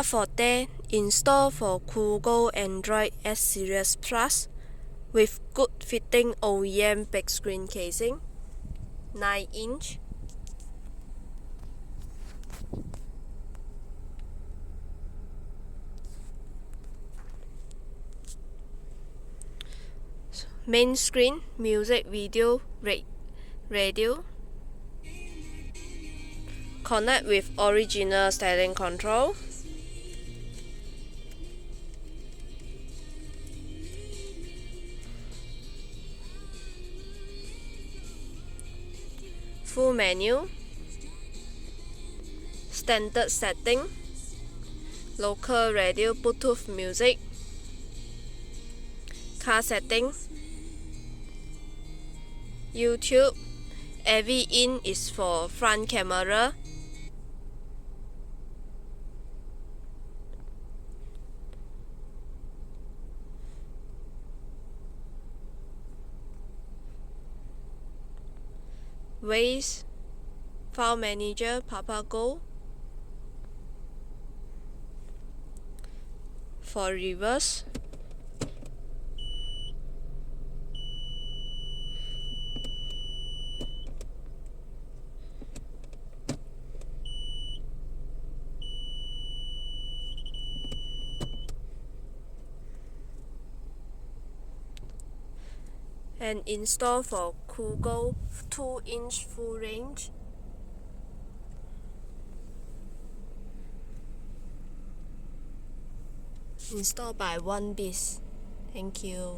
Forte installed for Cogoo Android S Series Plus with good fitting OEM big screen casing, 9-inch. Main screen, music, video, radio. Connect with original stereo control. Full menu. Standard setting. Local radio, Bluetooth music. Car setting. YouTube. AV in is for front camera. Waze, File Manager, Go. For reverse, and install for Cogoo 2-inch full range. Install by one piece. Thank you.